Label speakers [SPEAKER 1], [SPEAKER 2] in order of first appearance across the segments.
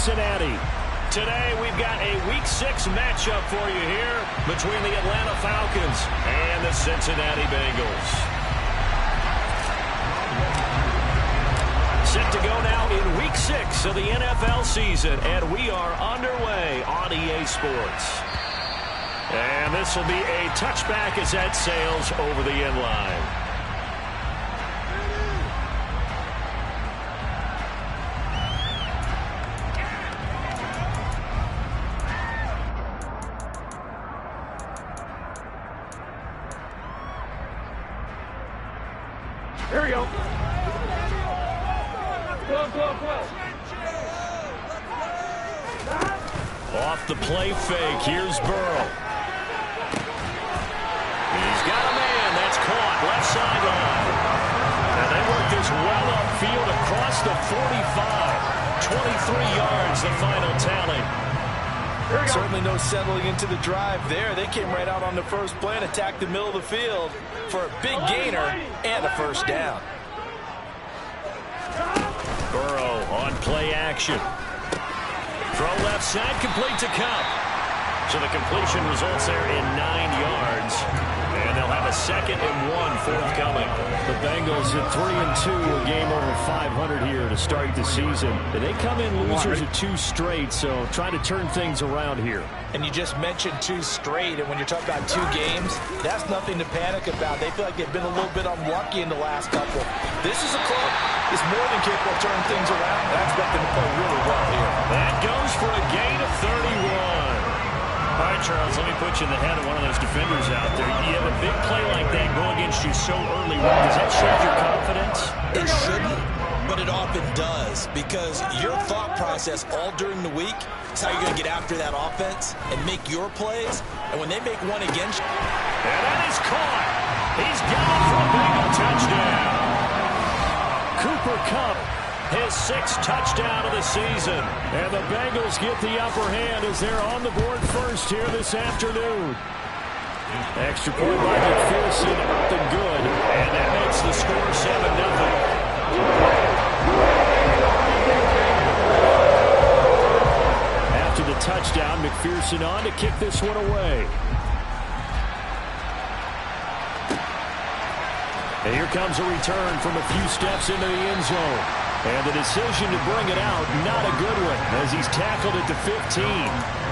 [SPEAKER 1] Cincinnati.
[SPEAKER 2] Today we've got a Week 6 matchup for you here between the Atlanta Falcons and the Cincinnati Bengals. Set to go now in Week 6 of the NFL season, and we are underway on EA Sports. And this will be a touchback as that sails over the end line.
[SPEAKER 3] Here we go.
[SPEAKER 2] Off the play fake, here's Burrow. He's got a man. That's caught. Left sideline. And they work this well upfield across the 45. 23 yards, the final tally.
[SPEAKER 4] Certainly no settling into the drive there. They came right out on the first play and attacked the middle of the field for a big gainer and a first down.
[SPEAKER 2] Burrow on play action. Throw left side, complete to Cup. So the completion results there in 9 yards. And they'll have a 2nd and 1 forthcoming.
[SPEAKER 1] The Bengals at 3-2, a game over 500 here to start the season. They come in losers at 2 straight, so trying to turn things around here.
[SPEAKER 4] And you just mentioned 2 straight, and when you're talking about 2 games, that's nothing to panic about. They feel like they've been a little bit unlucky in the last couple. This is a club that's more than capable of turning things around, and I expect them to play really well here.
[SPEAKER 2] That goes for a gain of 31. All right, Charles, let me put you in the head of one of those defenders out there. You have a big play like that go against you so early. Does that shake your confidence?
[SPEAKER 5] It shouldn't, but it often does, because your thought process all during the week is how you're going to get after that offense and make your plays. And when they make one against you.
[SPEAKER 2] And that is caught. He's got it for a Bengal touchdown. Cooper Kupp, his 6th touchdown of the season.
[SPEAKER 1] And the Bengals get the upper hand as they're on the board first here this afternoon. Extra point by McPherson, up and good.
[SPEAKER 2] And that makes the score 7-0.
[SPEAKER 1] After the touchdown, McPherson on to kick this one away. And here comes a return from a few steps into the end zone. And the decision to bring it out, not a good one, as he's tackled at the 15.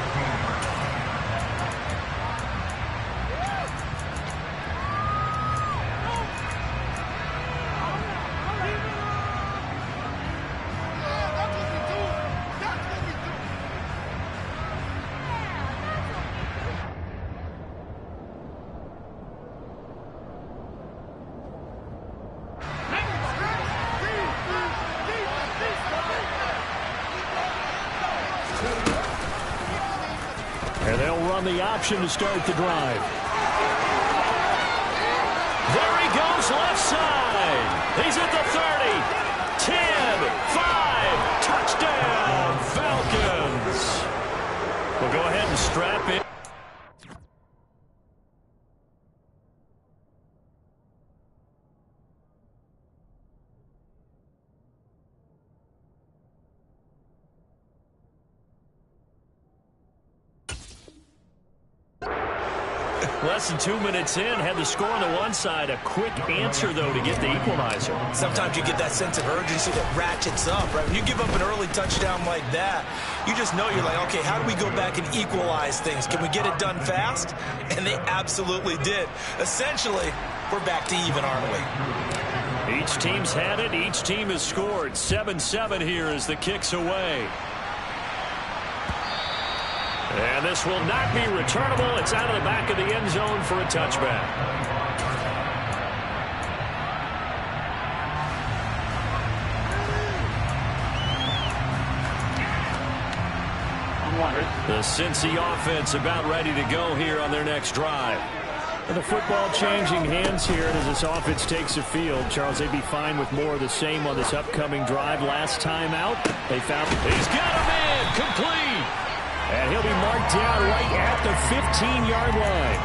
[SPEAKER 1] And they'll run the option to start the drive.
[SPEAKER 2] There he goes, left side. He's at the 30. 10, 5, touchdown, Falcons. We'll go ahead and strap in. Less than 2 minutes in, had the score on the one side. A quick answer, though, to get the equalizer.
[SPEAKER 5] Sometimes you get that sense of urgency that ratchets up, right? When you give up an early touchdown like that, you just know you're like, okay, how do we go back and equalize things? Can we get it done fast? And they absolutely did. Essentially, we're back to even, aren't we?
[SPEAKER 2] Each team's had it. Each team has scored. 7-7 here as the kick's away. And this will not be returnable. It's out of the back of the end zone for a touchback. The Cincy offense about ready to go here on their next drive.
[SPEAKER 1] And the football changing hands here as this offense takes the field. Charles, they'd be fine with more of the same on this upcoming drive. Last time out, they found...
[SPEAKER 2] He's got a man, complete.
[SPEAKER 1] And he'll be marked down right at the 15-yard line.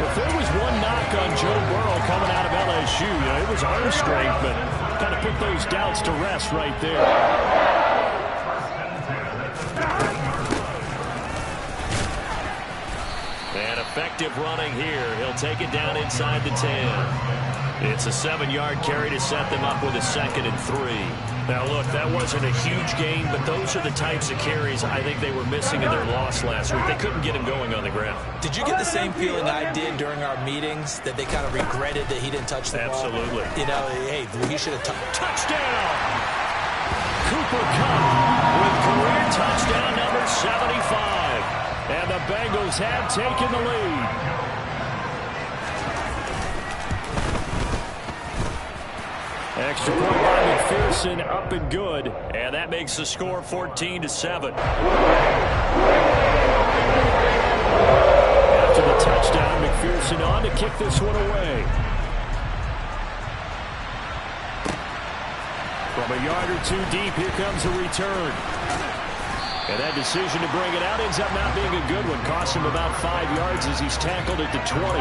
[SPEAKER 1] If there was one knock on Joe Burrow coming out of LSU, it was arm strength, but kind of put those doubts to rest right there.
[SPEAKER 2] effective running here. He'll take it down inside the 10. It's a 7-yard carry to set them up with a 2nd and 3. Now, look, that wasn't a huge gain, but those are the types of carries I think they were missing in their loss last week. They couldn't get him going on the ground.
[SPEAKER 5] Did you get the same feeling I did during our meetings, that they kind of regretted that he didn't touch the ball?
[SPEAKER 2] Absolutely.
[SPEAKER 5] You know, hey, he should have touched.
[SPEAKER 2] Touchdown! Cooper Kupp with career touchdown number 75. And the Bengals have taken the lead. Extra point by McPherson, up and good. And that makes the score 14-7. After the touchdown, McPherson on to kick this one away. From a yard or two deep, here comes a return. And that decision to bring it out ends up not being a good one. Cost him about 5 yards as he's tackled at the 20.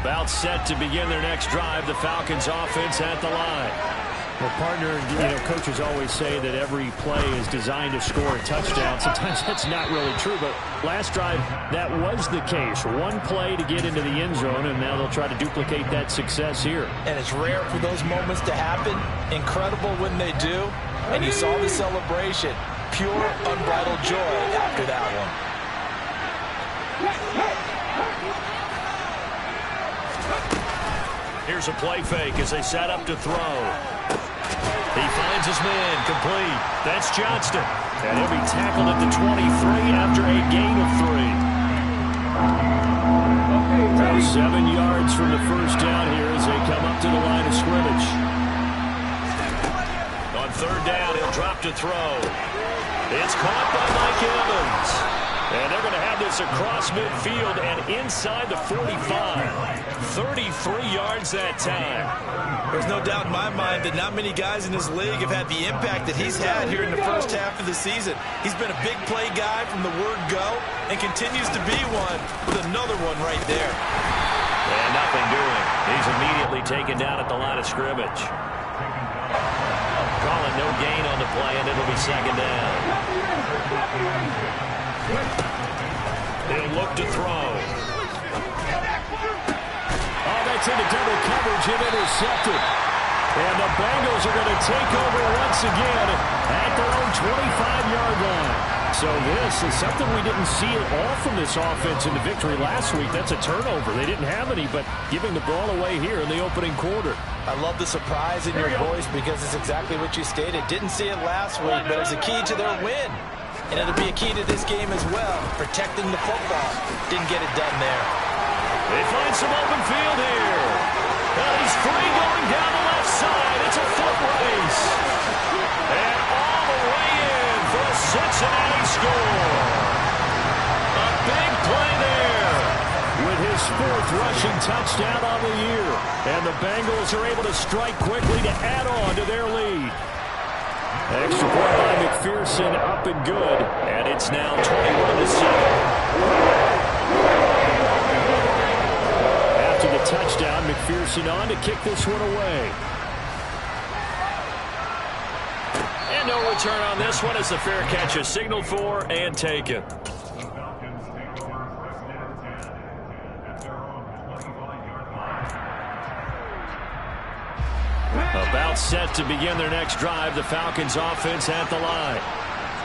[SPEAKER 2] About set to begin their next drive. The Falcons offense at the line.
[SPEAKER 1] Well, partner, coaches always say that every play is designed to score a touchdown. Sometimes that's not really true, but last drive, that was the case. One play to get into the end zone, and now they'll try to duplicate that success here.
[SPEAKER 5] And it's rare for those moments to happen. Incredible when they do. And you saw the celebration. Pure, unbridled joy after that one.
[SPEAKER 2] Here's a play fake as they set up to throw. He finds his man, complete. That's Johnston. And he'll be tackled at the 23 after a gain of 3. Now 7 yards from the first down here as they come up to the line of scrimmage. On 3rd down, he'll drop to throw. It's caught by Mike Evans. And they're going to have this across midfield and inside the 45. 33 yards that time.
[SPEAKER 5] There's no doubt in my mind that not many guys in this league have had the impact that he's had here in the first half of the season. He's been a big play guy from the word go and continues to be one with another one right there.
[SPEAKER 2] And nothing doing. He's immediately taken down at the line of scrimmage. Calling no gain on the play, and it'll be 2nd down. He'll look to throw.
[SPEAKER 1] Oh, that's into double coverage and intercepted. And the Bengals are going to take over once again at their own 25-yard line. So this is something we didn't see at all from this offense in the victory last week. That's a turnover. They didn't have any, but giving the ball away here in the opening quarter.
[SPEAKER 5] I love the surprise in your voice because it's exactly what you stated. Didn't see it last week, but it was a key to their win. And it'll be a key to this game as well, protecting the football. Didn't get it done there.
[SPEAKER 2] They find some open field here. He's free going down the left side. It's a foot race. And all the way in for a Cincinnati score. A big play there.
[SPEAKER 1] With his 4th rushing touchdown on the year. And the Bengals are able to strike quickly to add on to their lead. Extra point by McPherson, up and good. And it's now 21-7. After the touchdown, McPherson on to kick this one away.
[SPEAKER 2] And no return on this one as the fair catch is signaled for and taken. About set to begin their next drive, the Falcons offense at the line.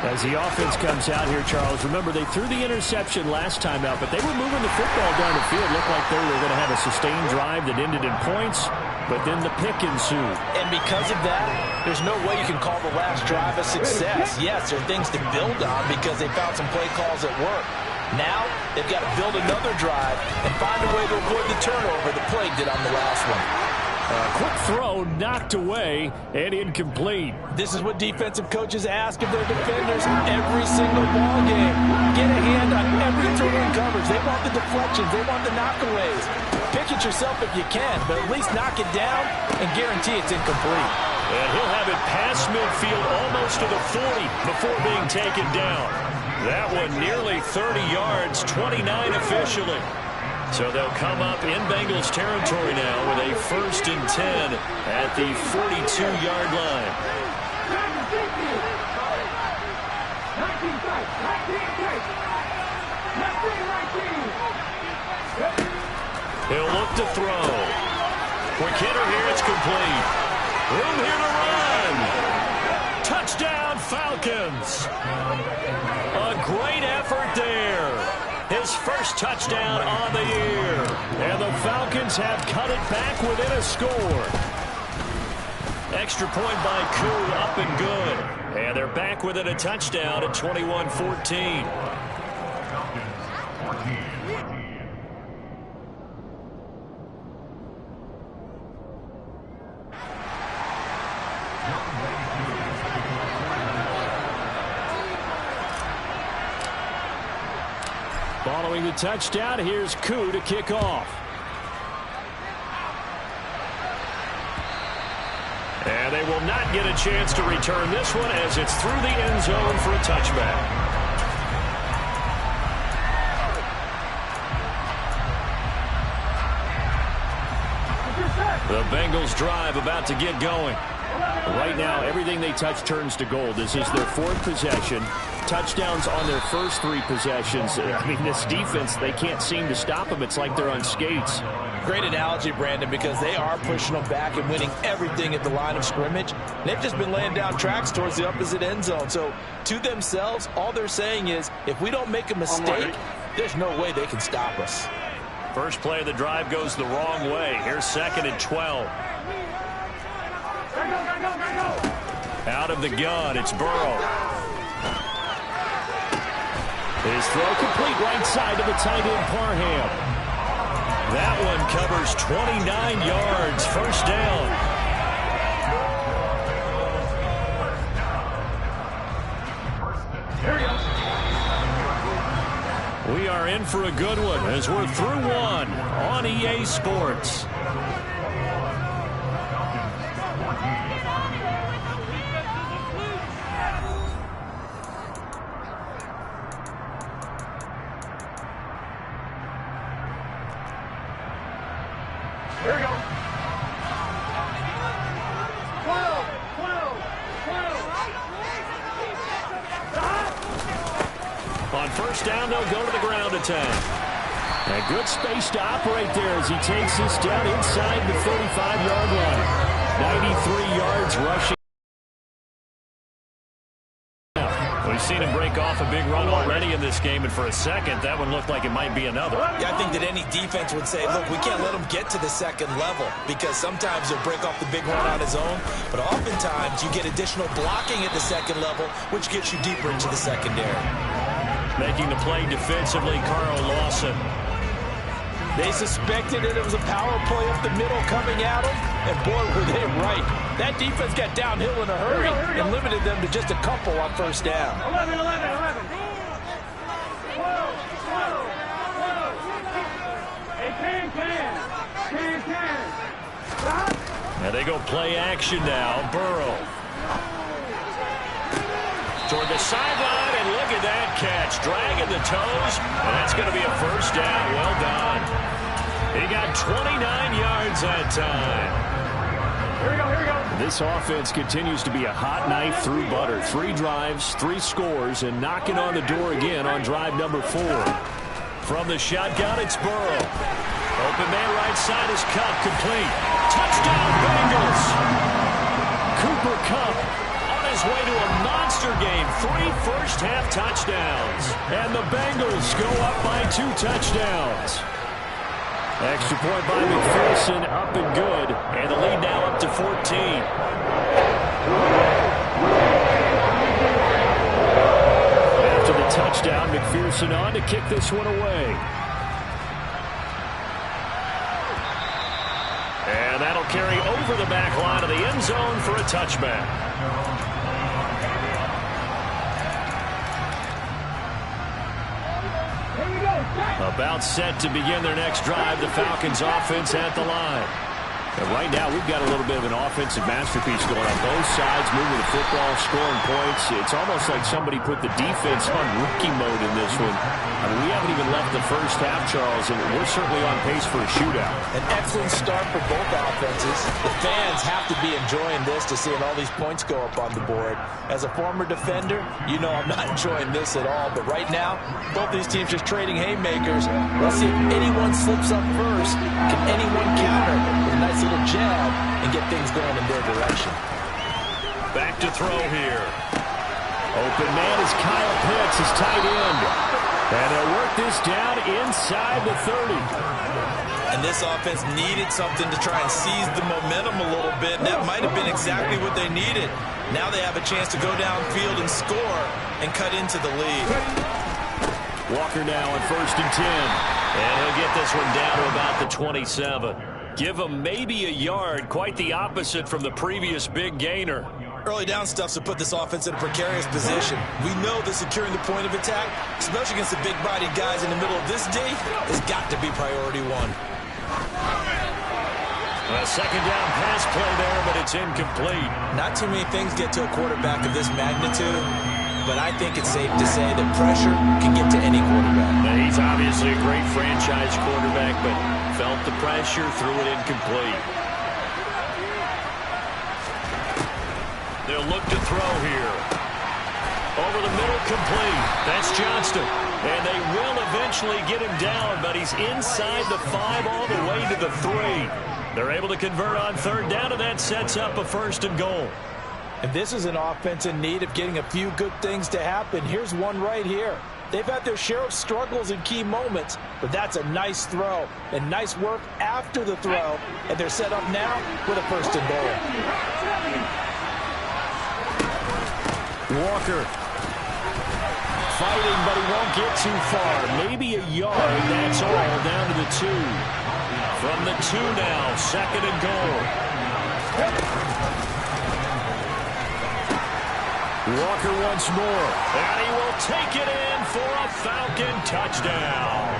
[SPEAKER 1] As the offense comes out here, Charles, remember they threw the interception last time out, but they were moving the football down the field. Looked like they were going to have a sustained drive that ended in points, but then the pick ensued.
[SPEAKER 5] And because of that, there's no way you can call the last drive a success. Yes, there are things to build on because they found some play calls at work. Now, they've got to build another drive and find a way to avoid the turnover the play did on the last one.
[SPEAKER 1] Quick throw knocked away and incomplete.
[SPEAKER 5] This is what defensive coaches ask of their defenders every single ball game. Get a hand on every throw in coverage. They want the deflections. They want the knockaways. Pick it yourself if you can, but at least knock it down and guarantee it's incomplete.
[SPEAKER 2] And he'll have it past midfield almost to the 40 before being taken down. That one nearly 30 yards, 29 officially. So they'll come up in Bengals territory now with a 1st and 10 at the 42-yard line. He'll look to throw. Quick hitter here, it's complete. Room here to run. Touchdown, Falcons. A great effort there. His first touchdown on the year. And the Falcons have cut it back within a score. Extra point by Koo, up and good. And they're back within a touchdown at 21-14.
[SPEAKER 1] Following the touchdown, here's Koo to kick off.
[SPEAKER 2] And they will not get a chance to return this one as it's through the end zone for a touchback. The Bengals drive about to get going.
[SPEAKER 1] Right now, everything they touch turns to gold. This is their 4th possession. Touchdowns on their first 3 possessions. I mean, this defense, they can't seem to stop them. It's like they're on skates.
[SPEAKER 4] Great analogy, Brandon, because they are pushing them back and winning everything at the line of scrimmage. They've just been laying down tracks towards the opposite end zone. So, to themselves, all they're saying is, if we don't make a mistake, there's no way they can stop us.
[SPEAKER 2] First play of the drive goes the wrong way. Here's 2nd and 12. Out of the gun, it's Burrow.
[SPEAKER 1] His throw complete right side to the tight end, Parham.
[SPEAKER 2] That one covers 29 yards, first down. We are in for a good one as we're through one on EA Sports.
[SPEAKER 3] Here we go. 12.
[SPEAKER 2] On first down, they'll go to the ground attack.
[SPEAKER 1] A good space to operate there as he takes this down inside the 35-yard line. 93 yards rushing.
[SPEAKER 2] We've seen him break off a big run already in this game, and for a second, that one looked like it might be another.
[SPEAKER 5] Yeah, I think that any defense would say, look, we can't let him get to the second level because sometimes he'll break off the big run on his own, but oftentimes you get additional blocking at the second level, which gets you deeper into the secondary.
[SPEAKER 2] Making the play defensively, Carl Lawson.
[SPEAKER 4] They suspected that it was a power play up the middle coming at them, and boy, were they right. That defense got downhill in a hurry and limited them to just a couple on first down.
[SPEAKER 3] 11. 12. Hey, can. Stop.
[SPEAKER 2] And they go play action now. Burrow. Toward the sideline, and look at that catch. Dragging the toes, and that's going to be a first down. Well done. He got 29 yards that time.
[SPEAKER 3] Here we go.
[SPEAKER 1] This offense continues to be a hot knife through butter. 3 drives, 3 scores, and knocking on the door again on drive number 4.
[SPEAKER 2] From the shotgun, it's Burrow. Open man right side is Kupp, complete. Touchdown, Bengals. Cooper Kupp on his way to a monster game. 3 first-half touchdowns. And the Bengals go up by 2 touchdowns. Extra point by McPherson, up and good. And the lead now up to 14. After the touchdown, McPherson on to kick this one away. And that'll carry over the back line of the end zone for a touchback. About set to begin their next drive, the Falcons offense at the line.
[SPEAKER 1] And right now, we've got a little bit of an offensive masterpiece going on both sides, moving the football, scoring points. It's almost like somebody put the defense on rookie mode in this one. I mean, we haven't even left the first half, Charles, and we're certainly on pace for a shootout.
[SPEAKER 4] An excellent start for both offenses. The fans have to be enjoying this to seeing all these points go up on the board. As a former defender, you know I'm not enjoying this at all. But right now, both these teams just trading haymakers. Let's see if anyone slips up first. Can anyone counter with a nice little jab and get things going in their direction?
[SPEAKER 2] Back to throw here.
[SPEAKER 1] Open man is Kyle Pitts, his tight end. And they'll work this down inside the 30.
[SPEAKER 5] And this offense needed something to try and seize the momentum a little bit, and that might have been exactly what they needed. Now they have a chance to go downfield and score and cut into the lead.
[SPEAKER 1] Walker now on 1st and 10.
[SPEAKER 2] And he'll get this one down to about the 27. Give him maybe a yard, quite the opposite from the previous big gainer.
[SPEAKER 5] Early down stuffs to put this offense in a precarious position. We know that securing the point of attack, especially against the big-bodied guys in the middle of this D, has got to be priority one.
[SPEAKER 2] A second down pass play there, but it's incomplete.
[SPEAKER 5] Not too many things get to a quarterback of this magnitude, but I think it's safe to say that pressure can get to any quarterback.
[SPEAKER 2] Now, he's obviously a great franchise quarterback, but felt the pressure, threw it incomplete. They'll look to throw here. Over the middle, complete. That's Johnston. And they will eventually get him down, but he's inside the 5 all the way to the 3. They're able to convert on 3rd down, and that sets up a 1st and goal.
[SPEAKER 4] And this is an offense in need of getting a few good things to happen. Here's one right here. They've had their share of struggles in key moments, but that's a nice throw and nice work after the throw. And they're set up now with a 1st and goal.
[SPEAKER 1] Walker fighting, but he won't get too far. Maybe a yard, that's all, down to the 2.
[SPEAKER 2] From the 2 now, 2nd and goal.
[SPEAKER 1] Walker once more.
[SPEAKER 2] And he will take it in for a Falcon touchdown.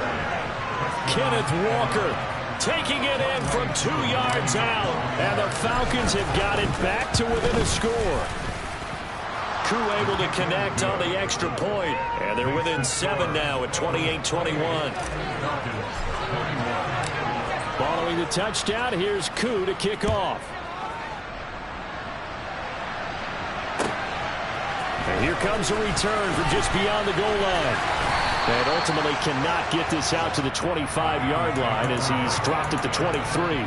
[SPEAKER 1] Kenneth Walker taking it in from 2 yards out. And the Falcons have got it back to within a score.
[SPEAKER 2] Crew able to connect on the extra point. And they're within 7 now at 28-21.
[SPEAKER 1] Following the touchdown, here's Koo to kick off. And here comes a return from just beyond the goal line. And ultimately cannot get this out to the 25-yard line as he's dropped at the 23.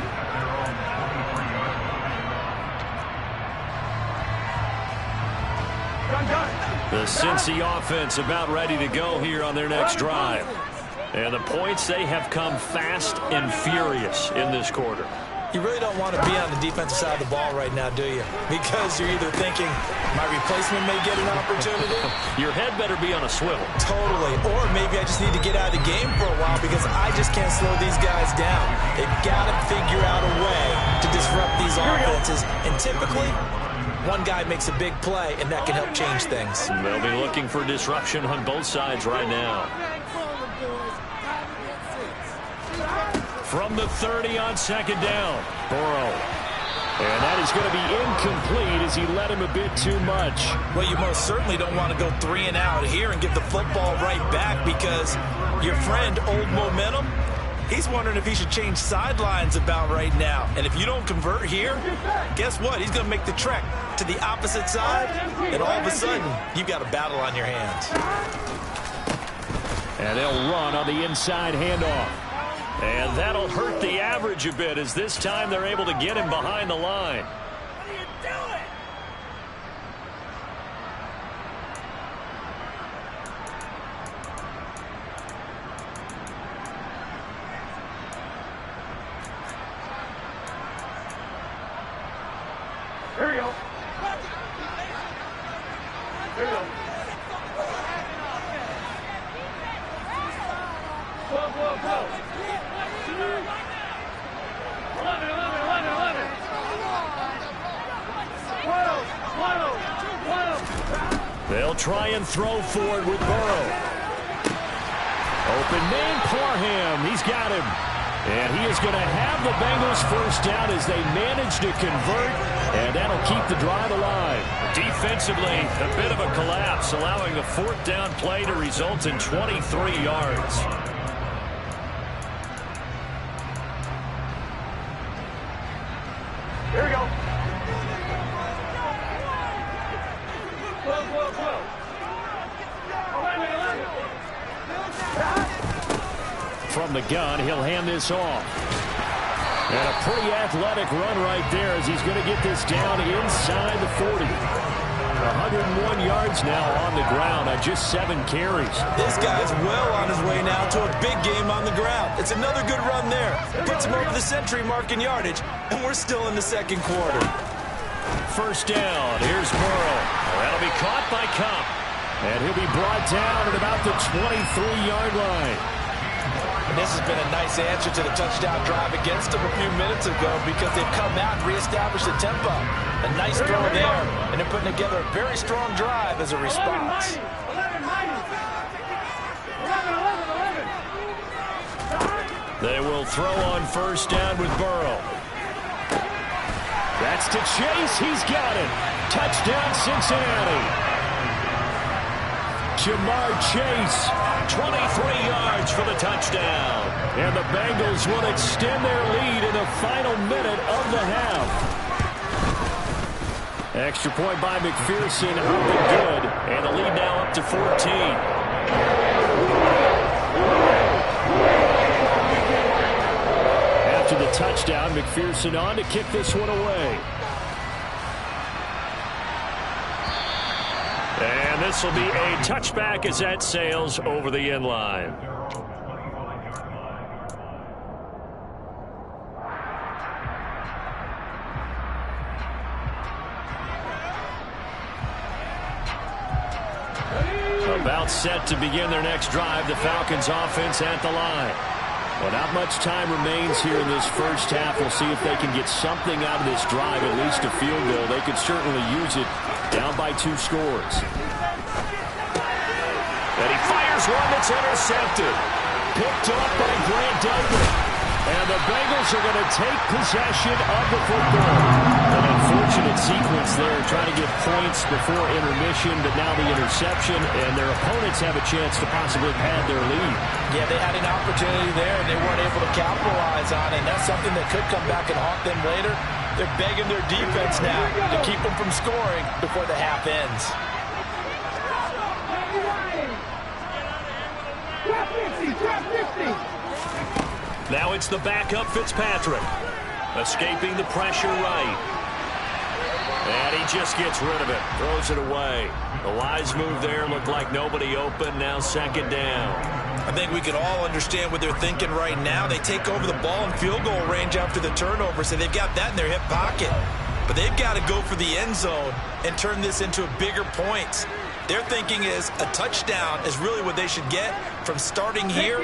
[SPEAKER 2] The Cincy offense about ready to go here on their next drive. And the points, they have come fast and furious in this quarter.
[SPEAKER 5] You really don't want to be on the defensive side of the ball right now, do you? Because you're either thinking, my replacement may get an opportunity.
[SPEAKER 2] Your head better be on a swivel.
[SPEAKER 5] Totally. Or maybe I just need to get out of the game for a while because I just can't slow these guys down. They've got to figure out a way to disrupt these offenses. And typically, one guy makes a big play, and that can help change things.
[SPEAKER 2] They'll be looking for disruption on both sides right now. From the 30 on 2nd down, Burrow. And that is going to be incomplete as he led him a bit too much.
[SPEAKER 5] Well, you most certainly don't want to go 3 and out here and give the football right back because your friend, Old Momentum, he's wondering if he should change sidelines about right now. And if you don't convert here, guess what? He's going to make the trek to the opposite side, and all of a sudden, you've got a battle on your hands.
[SPEAKER 1] And they'll run on the inside handoff.
[SPEAKER 2] And that'll hurt the average a bit as this time they're able to get him behind the line.
[SPEAKER 3] What are you doing? Here we go. Here we go. Go. 11. 12.
[SPEAKER 1] They'll try and throw forward with Burrow. Open man, Parham. He's got him. And he is going to have the Bengals first down as they manage to convert, and that'll keep the drive alive.
[SPEAKER 2] Defensively, a bit of a collapse, allowing the fourth down play to result in 23 yards.
[SPEAKER 3] Here we go. Whoa. 11.
[SPEAKER 1] From the gun, he'll hand this off. And a pretty athletic run right there as he's going to get this down inside the 40. 101 yards now on the ground on just 7 carries.
[SPEAKER 5] This guy's well on his way now to a big game on the ground. It's another good run there. Puts him over the century mark in yardage, and we're still in the second quarter.
[SPEAKER 2] First down. Here's Burrow. That'll be caught by Cup.
[SPEAKER 1] And he'll be brought down at about the 23-yard line.
[SPEAKER 4] And this has been a nice answer to the touchdown drive against them a few minutes ago because they've come out and reestablished the tempo. A nice throw there, and they're putting together a very strong drive as a response.
[SPEAKER 3] 11.
[SPEAKER 2] They will throw on first down with Burrow.
[SPEAKER 1] That's to Chase. He's got it. Touchdown, Cincinnati. Jamar Chase,
[SPEAKER 2] 23 yards for the touchdown.
[SPEAKER 1] and the Bengals will extend their lead in the final minute of the half. Extra point by McPherson, up and good, and the lead now up to 14. After the touchdown, McPherson on to kick this one away.
[SPEAKER 2] And this will be a touchback as that sails over the end line. About set to begin their next drive, the Falcons offense at the line.
[SPEAKER 1] Well, not much time remains here in this first half. We'll see if they can get something out of this drive, at least a field goal. They could certainly use it down by 2 scores.
[SPEAKER 2] And he fires one that's intercepted.
[SPEAKER 1] Picked off by Grant Delpit. And the Bengals are going to take possession of the football. An unfortunate sequence there, trying to get points before intermission, but now the interception, and their opponents have a chance to possibly pad their lead.
[SPEAKER 4] Yeah, they had an opportunity there, and they weren't able to capitalize on it, and that's something that could come back and haunt them later. They're begging their defense now to keep them from scoring before the half ends.
[SPEAKER 3] Drop 50.
[SPEAKER 2] Now it's the backup Fitzpatrick. Escaping the pressure right. And he just gets rid of it. Throws it away. The wise move there. Looked like nobody open. Now second down.
[SPEAKER 5] I think we can all understand what they're thinking right now. They take over the ball in field goal range after the turnover, so they've got that in their hip pocket. But they've got to go for the end zone and turn this into bigger points. Their thinking is a touchdown is really what they should get from starting here.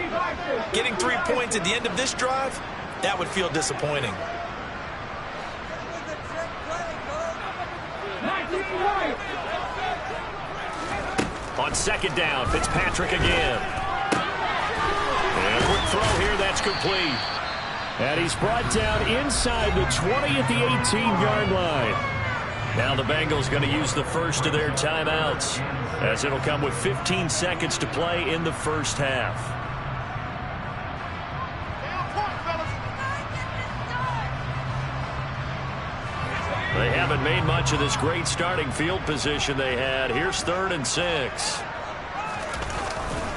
[SPEAKER 5] Getting 3 points at the end of this drive, that would feel disappointing.
[SPEAKER 2] On second down, Fitzpatrick again. And a quick throw here, that's complete.
[SPEAKER 1] And he's brought down inside the 20 at the 18-yard line.
[SPEAKER 2] Now the Bengals going to use the first of their timeouts, as it'll come with 15 seconds to play in the first half. They haven't made much of this great starting field position they had. Here's 3rd and 6.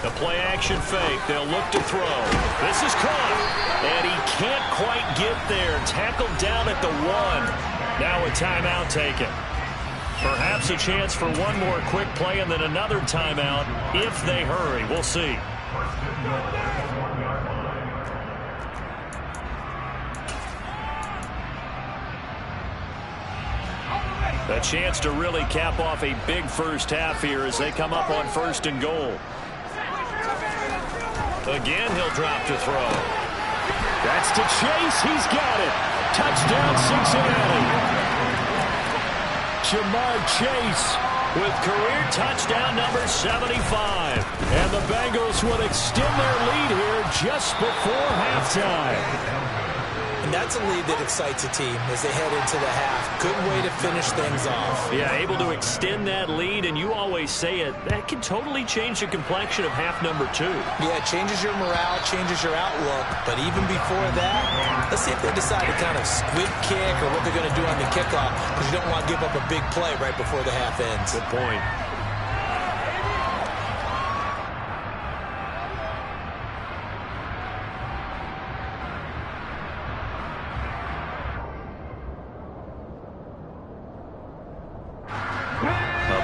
[SPEAKER 2] The play action fake. They'll look to throw. This is caught. And he can't quite get there. Tackled down at the 1. Now a timeout taken. Perhaps a chance for one more quick play and then another timeout if they hurry. We'll see. A chance to really cap off a big first half here as they come up on 1st and goal. Again, he'll drop to throw.
[SPEAKER 1] That's to Chase. He's got it. Touchdown, Cincinnati. Jamar Chase
[SPEAKER 2] with career touchdown number 75.
[SPEAKER 1] And the Bengals would extend their lead here just before halftime.
[SPEAKER 5] And that's a lead that excites a team as they head into the half. Good way to finish things off.
[SPEAKER 2] Yeah, able to extend that lead, and you always say it, that can totally change the complexion of half number 2.
[SPEAKER 5] Yeah, it changes your morale, changes your outlook. But even before that, let's see if they decide to kind of squib kick or what they're going to do on the kickoff, because you don't want to give up a big play right before the half ends.
[SPEAKER 2] Good point.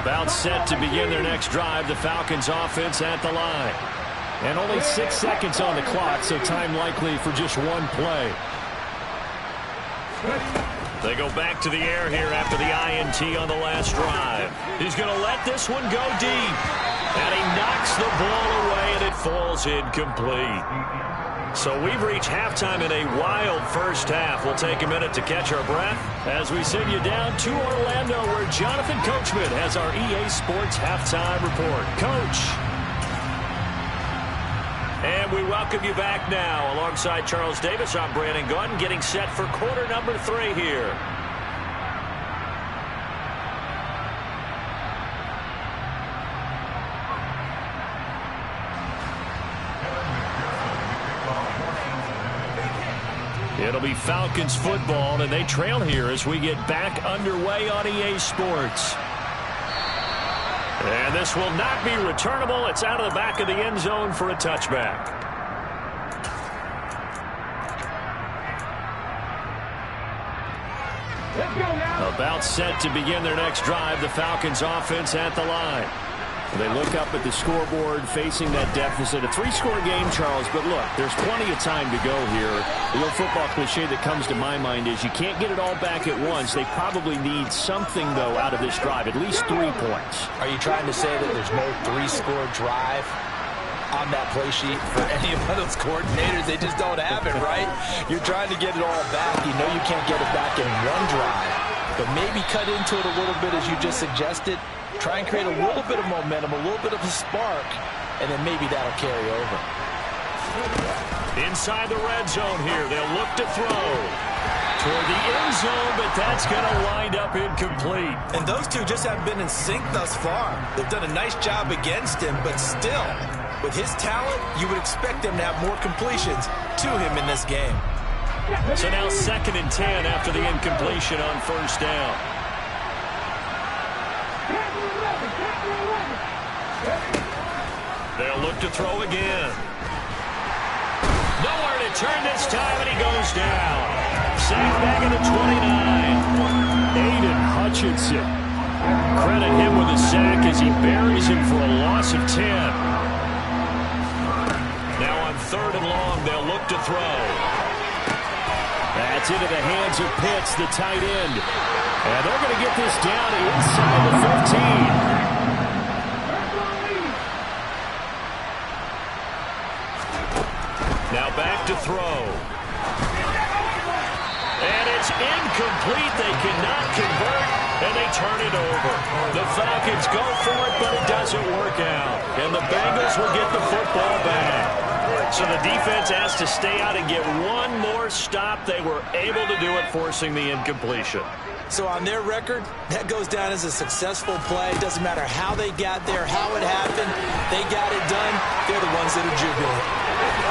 [SPEAKER 1] About set to begin their next drive, the Falcons offense at the line. And only 6 seconds on the clock, so time likely for just one play.
[SPEAKER 2] They go back to the air here after the INT on the last drive. He's going to let this one go deep. And he knocks the ball away, and it falls incomplete. So we've reached halftime in a wild first half. We'll take a minute to catch our breath as we send you down to Orlando, where Jonathan Coachman has our EA Sports halftime report. Coach. And we welcome you back now. Alongside Charles Davis, I'm Brandon Gunn, getting set for quarter number 3 here. It'll be Falcons football, and they trail here as we get back underway on EA Sports. And this will not be returnable. It's out of the back of the end zone for a touchback.
[SPEAKER 3] Let's go now.
[SPEAKER 1] About set to begin their next drive, the Falcons offense at the line. They look up at the scoreboard facing that deficit. A 3-score game, Charles, but look, there's plenty of time to go here. The old football cliche that comes to my mind is you can't get it all back at once. They probably need something, though, out of this drive, at least 3 points.
[SPEAKER 5] Are you trying to say that there's no 3-score drive on that play sheet for any of those coordinators? They just don't have it, right? You're trying to get it all back. You know you can't get it back in one drive, but maybe cut into it a little bit as you just suggested. Try and create a little bit of momentum, a little bit of a spark, and then maybe that'll carry over.
[SPEAKER 2] Inside the red zone here, they'll look to throw toward the end zone, but that's going to wind up incomplete.
[SPEAKER 5] And those two just haven't been in sync thus far. They've done a nice job against him, but still, with his talent, you would expect them to have more completions to him in this game.
[SPEAKER 2] So now 2nd and 10 after the incompletion on first down. They'll look to throw again. Nowhere to turn this time, and he goes down. Sacked back at the 29.
[SPEAKER 1] Aiden Hutchinson. Credit him with a sack as he buries him for a loss of 10.
[SPEAKER 2] Now on 3rd and long, they'll look to throw.
[SPEAKER 1] That's into the hands of Pitts, the tight end. And they're going to get this down inside the 15.
[SPEAKER 2] Now back to throw. And it's incomplete. They cannot convert, and they turn it over. The Falcons go for it, but it doesn't work out. And the Bengals will get the football back. So the defense has to stay out and get one more stop. They were able to do it, forcing the incompletion.
[SPEAKER 5] So on their record, that goes down as a successful play. Doesn't matter how they got there, how it happened. They got it done. They're the ones that are jubilant.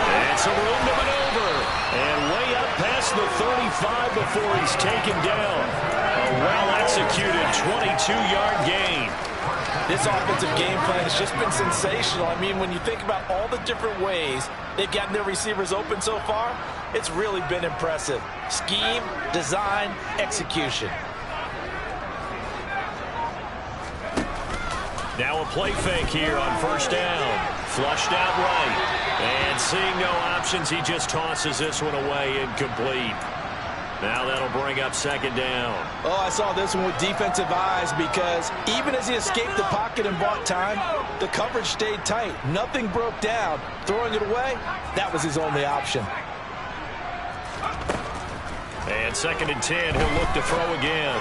[SPEAKER 2] And some room to maneuver. And way up past the 35 before he's taken down. A well-executed 22-yard gain.
[SPEAKER 5] This offensive game plan has just been sensational. I mean, when you think about all the different ways they've gotten their receivers open so far, it's really been impressive. Scheme, design, execution.
[SPEAKER 2] Now a play fake here on first down. Flushed out right. And seeing no options, he just tosses this one away, incomplete. Now that'll bring up 2nd down.
[SPEAKER 5] Oh, I saw this one with defensive eyes because even as he escaped the pocket and bought time, the coverage stayed tight. Nothing broke down. Throwing it away, that was his only option.
[SPEAKER 2] And 2nd and 10, he'll look to throw again.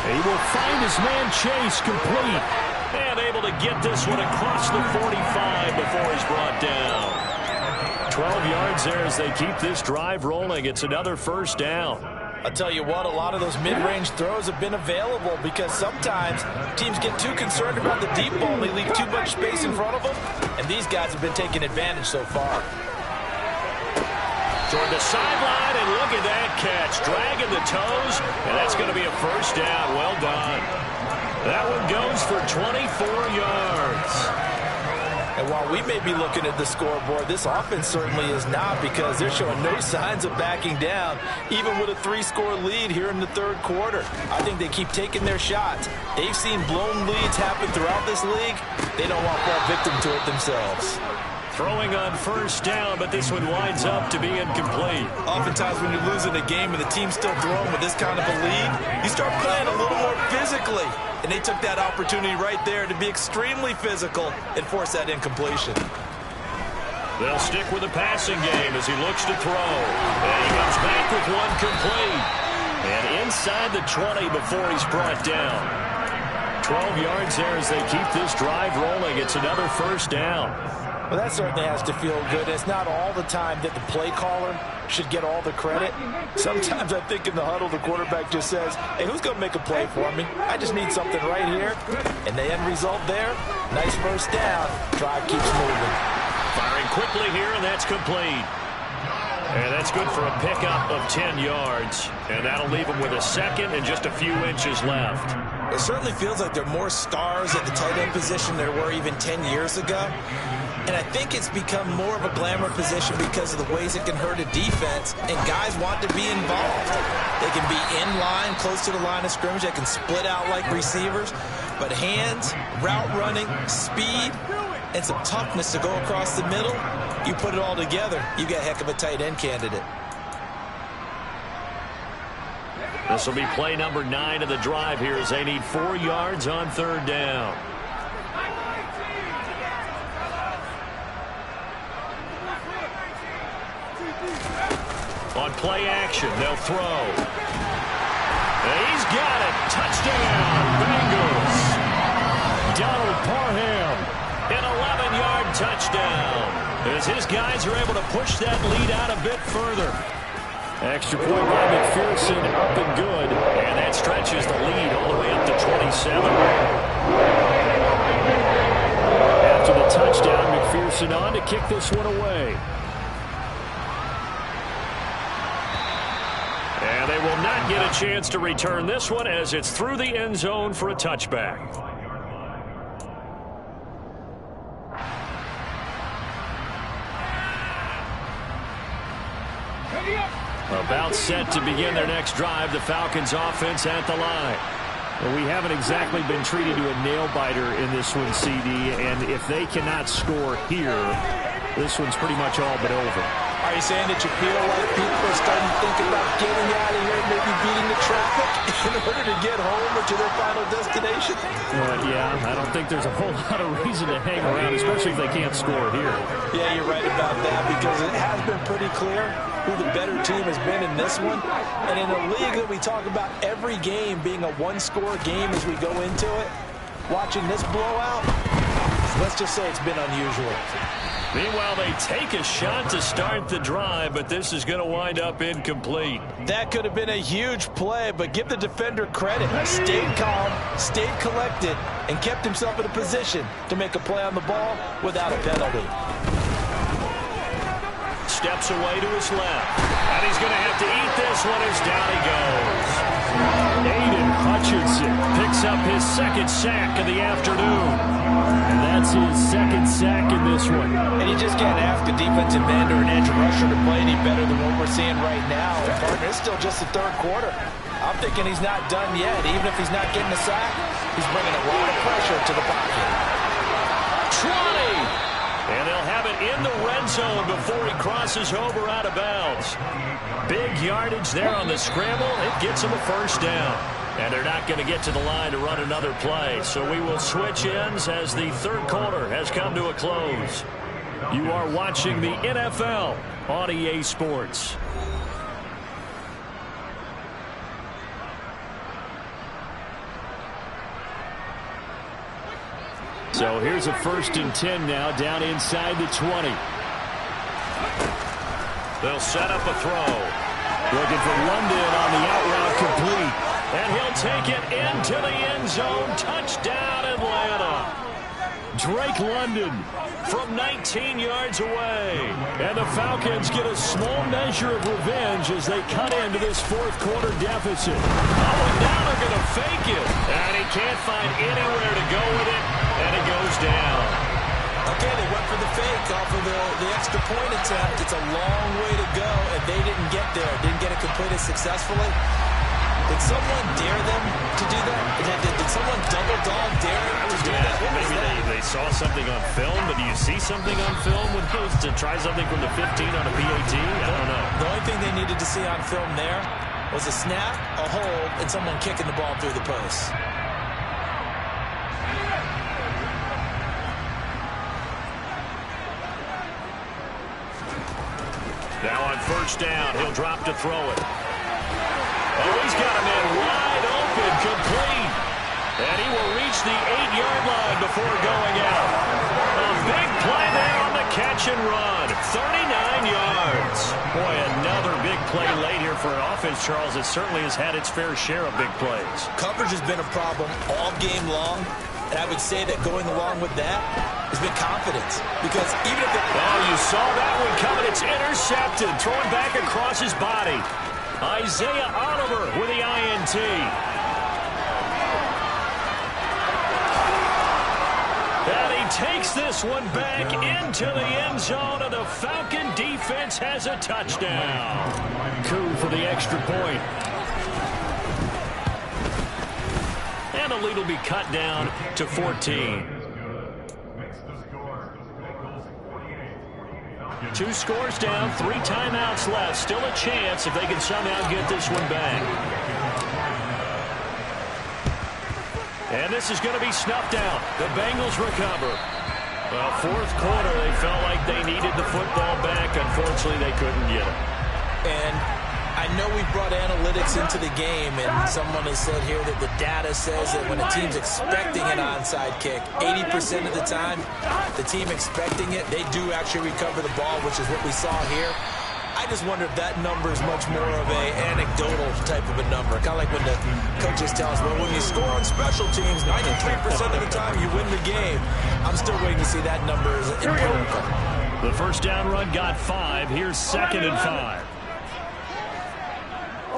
[SPEAKER 1] He will find his man Chase complete.
[SPEAKER 2] And able to get this one across the 45 before he's brought down. 12 yards there as they keep this drive rolling. It's another first down.
[SPEAKER 4] I'll tell you what, a lot of those mid-range throws have been available because sometimes teams get too concerned about the deep ball and they leave too much space in front of them, and these guys have been taking advantage so far.
[SPEAKER 2] Toward the sideline, and look at that catch. Dragging the toes, and that's going to be a first down. Well done. That one goes for 24 yards.
[SPEAKER 4] And while we may be looking at the scoreboard, this offense certainly is not, because they're showing no signs of backing down, even with a 3-score lead here in the third quarter. I think they keep taking their shots. They've seen blown leads happen throughout this league. They don't want to fall victim to it themselves.
[SPEAKER 2] Throwing on first down, but this one winds up to be incomplete.
[SPEAKER 4] Oftentimes when you're losing a game and the team's still throwing with this kind of a lead, you start playing a little more physically. And they took that opportunity right there to be extremely physical and force that incompletion.
[SPEAKER 2] They'll stick with the passing game as he looks to throw. And he comes back with one complete. And inside the 20 before he's brought down. 12 yards there as they keep this drive rolling. It's another first down.
[SPEAKER 4] Well, that certainly has to feel good. It's not all the time that the play caller should get all the credit. Sometimes I think in the huddle, the quarterback just says, hey, who's going to make a play for me? I just need something right here. And the end result there, nice first down. Drive keeps moving.
[SPEAKER 2] Firing quickly here, and that's complete. And that's good for a pickup of 10 yards. And that'll leave him with a second and just a few inches left.
[SPEAKER 5] It certainly feels like there are more stars at the tight end position than there were even 10 years ago. And I think it's become more of a glamour position because of the ways it can hurt a defense, and guys want to be involved. They can be in line, close to the line of scrimmage. They can split out like receivers. But hands, route running, speed, and some toughness to go across the middle, you put it all together, you got a heck of a tight end candidate.
[SPEAKER 2] This will be play number 9 of the drive here as they need 4 yards on third down. On play action, they'll throw. And he's got it. Touchdown, Bengals. Donald Parham, an 11-yard touchdown. As his guys are able to push that lead out a bit further. Extra point by McPherson, up and good. And that stretches the lead all the way up to 27. After the touchdown, McPherson on to kick this one away. And they will not get a chance to return this one as it's through the end zone for a touchback. About set to begin their next drive, the Falcons offense at the line. Well, we haven't exactly been treated to a nail-biter in this one, CD, and if they cannot score here, this one's pretty much all but over.
[SPEAKER 4] Are you saying that you feel like people are starting to think about getting out of here, maybe beating the traffic in order to get home or to their final destination?
[SPEAKER 1] Yeah, I don't think there's a whole lot of reason to hang around, especially if they can't score here.
[SPEAKER 4] Yeah, you're right about that, because it has been pretty clear who the better team has been in this one. And in a league that we talk about every game being a one-score game as we go into it, watching this blowout, let's just say it's been unusual.
[SPEAKER 2] Meanwhile, they take a shot to start the drive, but this is going to wind up incomplete.
[SPEAKER 4] That could have been a huge play, but give the defender credit. Stayed calm, stayed collected, and kept himself in a position to make a play on the ball without a penalty.
[SPEAKER 2] Steps away to his left, and he's going to have to eat this one as down he goes. Aiden Hutchinson picks up his second sack of the afternoon. And that's his second sack in this one.
[SPEAKER 4] And you just can't ask a defensive end or an edge rusher to play any better than what we're seeing right now. And partner, it's still just the third quarter. I'm thinking he's not done yet. Even if he's not getting a sack, he's bringing a lot of pressure to the pocket.
[SPEAKER 2] 20! And they'll have it in the red zone before he crosses over out of bounds. Big yardage there on the scramble. It gets him a first down. And they're not going to get to the line to run another play. So we will switch ends as the third quarter has come to a close. You are watching the NFL on EA Sports.
[SPEAKER 1] So here's a 1st and 10 now, down inside the 20.
[SPEAKER 2] They'll set up a throw.
[SPEAKER 1] Looking for London on the out route, complete.
[SPEAKER 2] And he'll take it into the end zone. Touchdown, Atlanta.
[SPEAKER 1] Drake London
[SPEAKER 2] from 19 yards away.
[SPEAKER 1] And the Falcons get a small measure of revenge as they cut into this 4th quarter deficit.
[SPEAKER 2] Oh, and now they're going to fake it. And he can't find anywhere to go with it. And it goes down.
[SPEAKER 5] Okay, they went for the fake off of the extra point attempt. It's a long way to go, and they didn't get there. Didn't get it completed successfully. Did someone dare them to do that? Did someone double dog dare them to do that?
[SPEAKER 2] Maybe they saw something on film, but do you see something on film with those to try something from the 15 on a PAT? I don't know.
[SPEAKER 5] The only thing they needed to see on film there was a snap, a hold, and someone kicking the ball through the post.
[SPEAKER 2] Now on 1st down, he'll drop to throw it. Oh, he's got a man wide open, complete. And he will reach the 8-yard line before going out. A big play there on the catch and run. 39 yards. Boy, another big play late here for an offense, Charles. It certainly has had its fair share of big plays.
[SPEAKER 5] Coverage has been a problem all game long. And I would say that going along with that has been confidence. Because even if
[SPEAKER 2] you saw that one coming. It's intercepted. Thrown back across his body. Isaiah Oliver with the INT. And he takes this one back into the end zone, and the Falcon defense has a touchdown.
[SPEAKER 1] Coup for the extra point.
[SPEAKER 2] And the lead will be cut down to 14. 2 scores down, 3 timeouts left. Still a chance if they can somehow get this one back. And this is going to be snuffed out. The Bengals recover. Well, 4th quarter, they felt like they needed the football back. Unfortunately, they couldn't get it.
[SPEAKER 5] And I know we brought analytics into the game, and someone has said here that the data says that when a team's expecting an onside kick, 80% of the time, the team expecting it, they do actually recover the ball, which is what we saw here. I just wonder if that number is much more of a anecdotal type of a number. Kind of like when the coaches tell us, well, when you score on special teams, 93% of the time you win the game. I'm still waiting to see that number as empirical.
[SPEAKER 2] The 1st down run got 5. Here's 2nd and 5.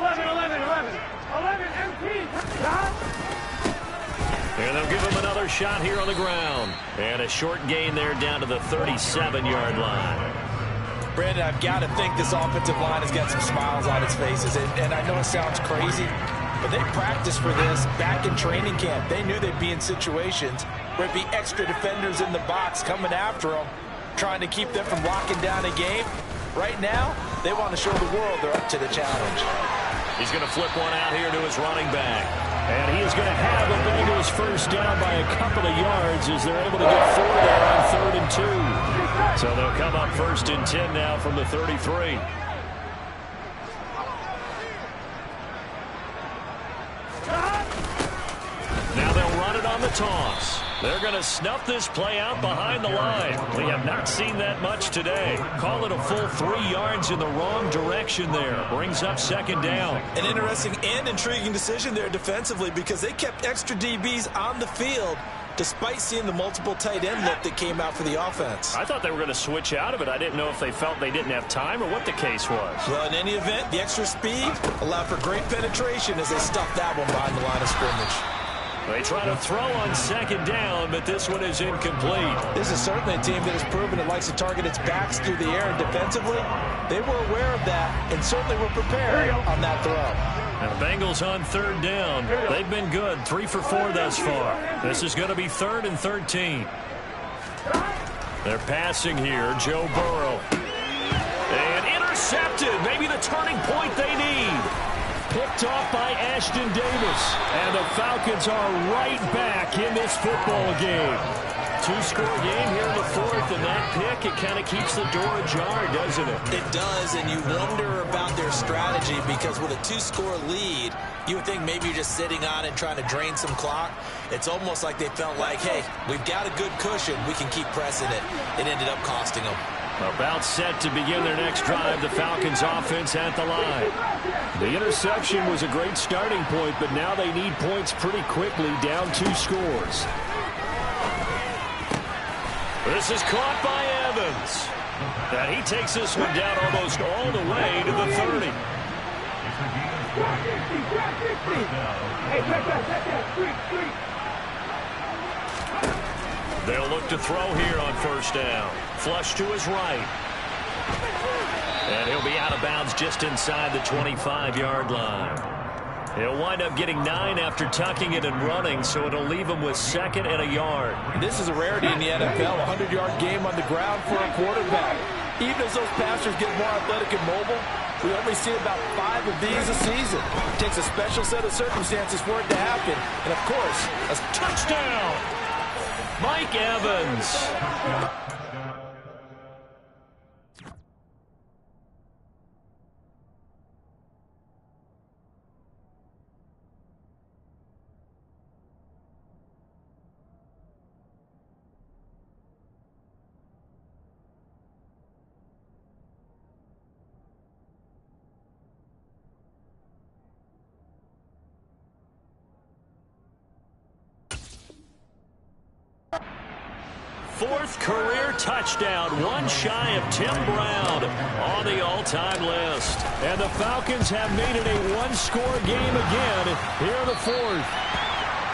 [SPEAKER 3] 11, empty.
[SPEAKER 2] And they'll give him another shot here on the ground. And a short gain there down to the 37-yard line.
[SPEAKER 5] Brandon, I've got to think this offensive line has got some smiles on its faces. And I know it sounds crazy, but they practiced for this back in training camp. They knew they'd be in situations where it'd be extra defenders in the box coming after them, trying to keep them from locking down a game. Right now, they want to show the world they're up to the challenge.
[SPEAKER 2] He's going to flip one out here to his running back.
[SPEAKER 1] And he is going to have the Bengals 1st down by a couple of yards as they're able to get 4 there on 3rd and 2.
[SPEAKER 2] So they'll come up 1st and 10 now from the 33. Now they'll run it on the toss. They're going to snuff this play out behind the line. We have not seen that much today. Call it a full 3 yards in the wrong direction there. Brings up 2nd down.
[SPEAKER 5] An interesting and intriguing decision there defensively because they kept extra DBs on the field despite seeing the multiple tight end look that came out for the offense.
[SPEAKER 2] I thought they were going to switch out of it. I didn't know if they felt they didn't have time or what the case was.
[SPEAKER 5] Well, in any event, the extra speed allowed for great penetration as they stuffed that one behind the line of scrimmage.
[SPEAKER 2] They try to throw on 2nd down, but this one is incomplete.
[SPEAKER 5] This is certainly a team that has proven it likes to target its backs through the air, and defensively, they were aware of that and certainly were prepared on that throw.
[SPEAKER 2] And the Bengals on 3rd down. They've been good, 3 for 4 thus far. This is going to be 3rd and 13. They're passing here, Joe Burrow. And intercepted, maybe the turning point they need.
[SPEAKER 1] Picked off by Ashton Davis. And the Falcons are right back in this football game.
[SPEAKER 2] two-score game here in the fourth, and that pick, it kind of keeps the door ajar, doesn't it?
[SPEAKER 5] It does, and you wonder about their strategy because with a two-score lead, you would think maybe you're just sitting on it trying to drain some clock. It's almost like they felt like, hey, we've got a good cushion. We can keep pressing it. It ended up costing them.
[SPEAKER 2] About set to begin their next drive, the Falcons offense at the line.
[SPEAKER 1] The interception was a great starting point, but now they need points pretty quickly, down 2 scores.
[SPEAKER 2] This is caught by Evans. And he takes this one down almost all the way to the 30. They'll look to throw here on first down. Flush to his right. And he'll be out of bounds just inside the 25-yard line. He'll wind up getting 9 after tucking it and running, so it'll leave him with 2nd and a yard.
[SPEAKER 4] This is a rarity in the NFL, a 100-yard game on the ground for a quarterback. Even as those passers get more athletic and mobile, we only see about 5 of these a season. It takes a special set of circumstances for it to happen. And, of course, a
[SPEAKER 2] Touchdown! Mike Evans. Fourth career touchdown, one shy of Tim Brown on the all-time list.
[SPEAKER 1] And the Falcons have made it a one-score game again here in the fourth.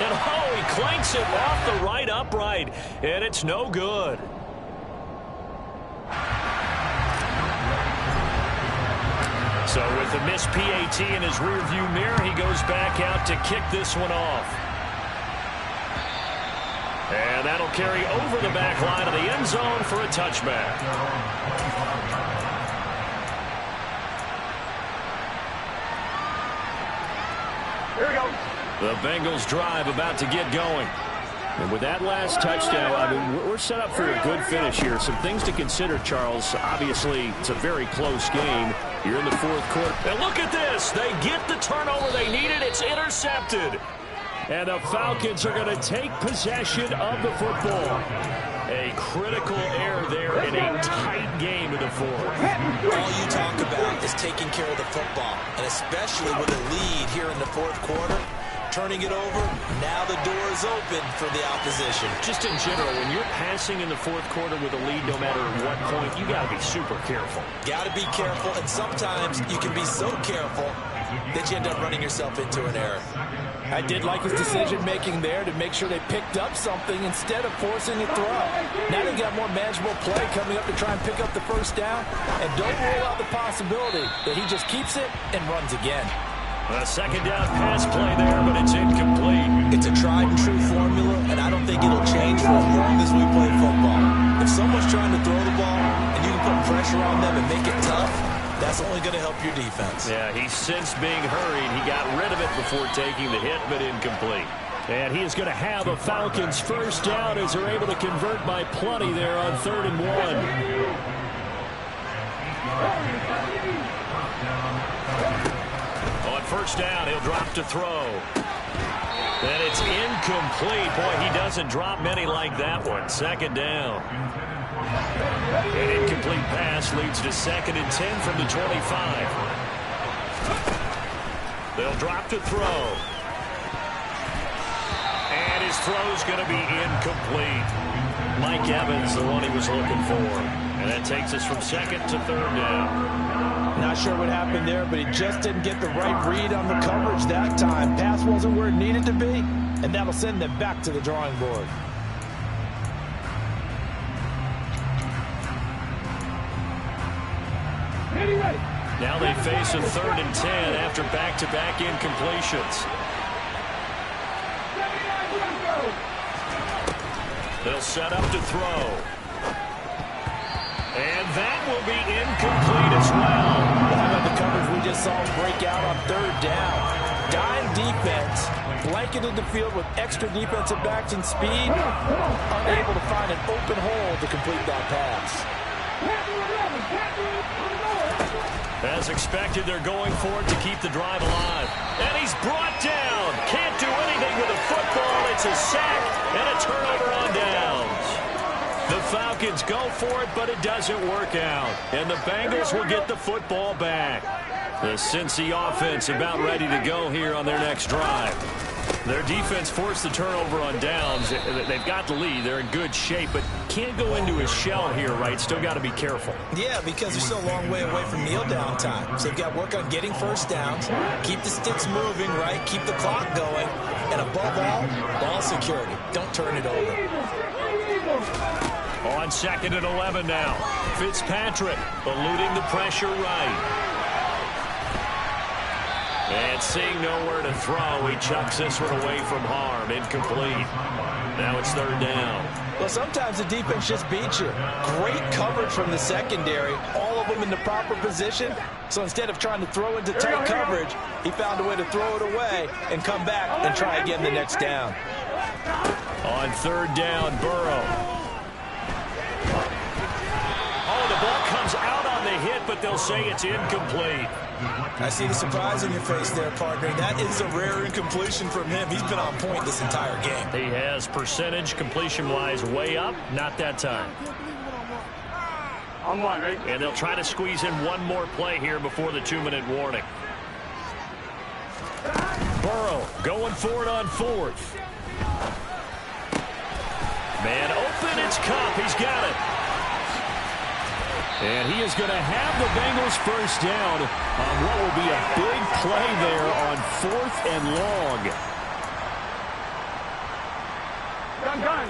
[SPEAKER 2] And oh, he clanks it off the right upright, and it's no good. So with the missed PAT in his rearview mirror, he goes back out to kick this one off. And that'll carry over the back line of the end zone for a touchback.
[SPEAKER 3] Here we go.
[SPEAKER 1] The Bengals drive about to get going. And with that last touchdown, I mean, we're set up for a good finish here. Some things to consider, Charles. Obviously, it's a very close game. You're in the fourth quarter.
[SPEAKER 2] And look at this. They get the turnover they needed. It's intercepted.
[SPEAKER 1] And the Falcons are going to take possession of the football.
[SPEAKER 2] A critical error there in a tight game in the fourth.
[SPEAKER 5] All you talk about is taking care of the football, and especially with a lead here in the fourth quarter, turning it over, now the door is open for the opposition.
[SPEAKER 2] Just in general, when you're passing in the fourth quarter with a lead, no matter what point, you got to be super careful.
[SPEAKER 5] Got to be careful, and sometimes you can be so careful that you end up running yourself into an error.
[SPEAKER 4] I did like his decision-making there to make sure they picked up something instead of forcing a throw. Now they got more manageable play coming up to try and pick up the first down. And don't rule out the possibility that he just keeps it and runs again.
[SPEAKER 2] A second down pass play there, but it's incomplete.
[SPEAKER 5] It's a tried-and-true formula, and I don't think it'll change for as long as we play football. If someone's trying to throw the ball and you can put pressure on them and make it tough, that's only going to help your defense.
[SPEAKER 2] Yeah, he's since being hurried. He got rid of it before taking the hit, but incomplete.
[SPEAKER 1] And he is going to have a Falcons first down as they're able to convert by plenty there on 3rd and 1.
[SPEAKER 2] On first down, he'll drop to throw. And it's incomplete. Boy, he doesn't drop many like that one. 2nd down. An incomplete pass leads to 2nd and 10 from the 25. They'll drop to throw. And his throw's going to be incomplete. Mike Evans, the one he was looking for. And that takes us from 2nd to 3rd down.
[SPEAKER 4] Not sure what happened there, but he just didn't get the right read on the coverage that time. Pass wasn't where it needed to be, and that'll send them back to the drawing board.
[SPEAKER 2] Now they face a 3rd and 10 after back-to-back incompletions. They'll set up to throw. And that will be incomplete as well.
[SPEAKER 4] How about the coverage we just saw break out on 3rd down? Dime defense, blanketed the field with extra defensive backs and speed, unable to find an open hole to complete that pass.
[SPEAKER 2] As expected, they're going for it to keep the drive alive. And he's brought down. Can't do anything with a football. It's a sack and a turnover on downs. The Falcons go for it, but it doesn't work out. And the Bengals will get the football back. The Cincy offense about ready to go here on their next drive. Their defense forced the turnover on downs. They've got the lead. They're in good shape, but can't go into a shell here, right? Still got to be careful.
[SPEAKER 5] Yeah, because they're still a long way away from kneel down time. So they've got to work on getting first downs, keep the sticks moving, right? Keep the clock going. And above all, ball security. Don't turn it over.
[SPEAKER 2] On 2nd and 11 now. Fitzpatrick eluding the pressure right. And seeing nowhere to throw, he chucks this one away from harm. Incomplete. Now it's 3rd down.
[SPEAKER 4] Well, sometimes the defense just beats you. Great coverage from the secondary. All of them in the proper position. So instead of trying to throw into tight coverage, he found a way to throw it away and come back and try again the next down.
[SPEAKER 2] On 3rd down, Burrow. Oh, the ball comes out on the hit, but they'll say it's incomplete.
[SPEAKER 5] I see the surprise in your face there, partner. That is a rare incompletion from him. He's been on point this entire game.
[SPEAKER 2] He has percentage completion-wise way up. Not that time.
[SPEAKER 3] On one, right?
[SPEAKER 2] And they'll try to squeeze in one more play here before the 2-minute warning. Burrow going for it on 4th. Man open, it's Cup. He's got it. And he is going to have the Bengals first down on what will be a big play there on 4th and long.
[SPEAKER 3] Gun.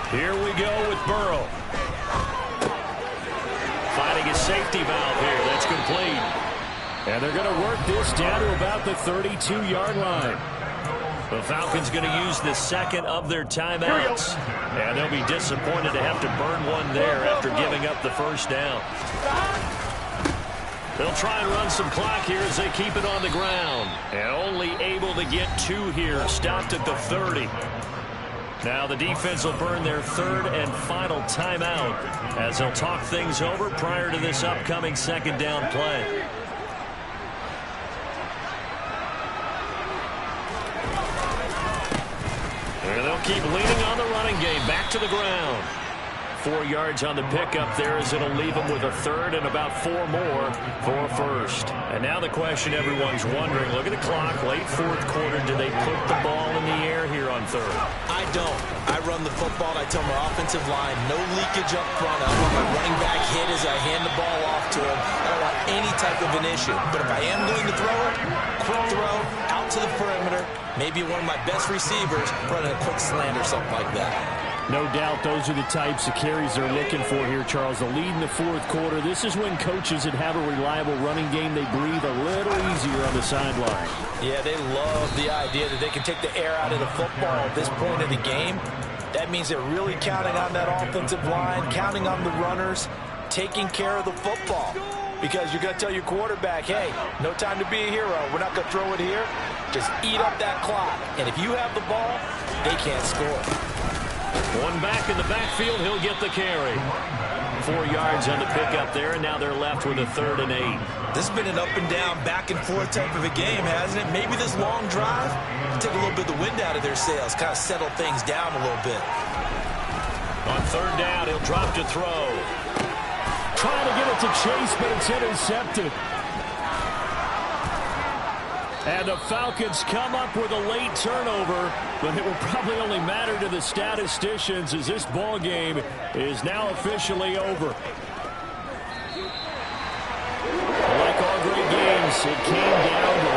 [SPEAKER 2] Here we go with Burrow. Finding a safety valve here. That's complete. And they're going to work this down to about the 32-yard line. The Falcons going to use the 2nd of their timeouts. And they'll be disappointed to have to burn one there after giving up the first down. They'll try and run some clock here as they keep it on the ground. And only able to get 2 here, stopped at the 30. Now the defense will burn their 3rd and final timeout as they'll talk things over prior to this upcoming 2nd down play. And they'll keep leaning on the running game. Back to the ground. 4 yards on the pickup there as it'll leave them with a 3rd and about 4 more for a first. And now the question everyone's wondering, look at the clock, late 4th quarter, do they put the ball in the air here on 3rd?
[SPEAKER 5] I don't. I run the football, and I tell my offensive line, no leakage up front. I want my running back hit as I hand the ball off to him. I don't want any type of an issue. But if I am going to throw it, quick throw, out to the perimeter, maybe one of my best receivers running a quick slant or something like that.
[SPEAKER 1] No doubt those are the types of carries they're looking for here, Charles. The lead in the 4th quarter. This is when coaches that have a reliable running game, they breathe a little easier on the sideline.
[SPEAKER 4] Yeah, they love the idea that they can take the air out of the football at this point of the game. That means they're really counting on that offensive line, counting on the runners, taking care of the football. Because you're going to tell your quarterback, hey, no time to be a hero. We're not going to throw it here. Just eat up that clock. And if you have the ball, they can't score.
[SPEAKER 2] One back in the backfield, he'll get the carry. 4 yards on the pickup there, and now they're left with a 3rd and 8.
[SPEAKER 5] This has been an up and down, back and forth type of a game, hasn't it? Maybe this long drive will take a little bit of the wind out of their sails, kind of settle things down a little bit.
[SPEAKER 2] On 3rd down, he'll drop to throw.
[SPEAKER 1] Trying to get it to Chase, but it's intercepted. And the Falcons come up with a late turnover, but it will probably only matter to the statisticians as this ball game is now officially over. Like all great games, it came down to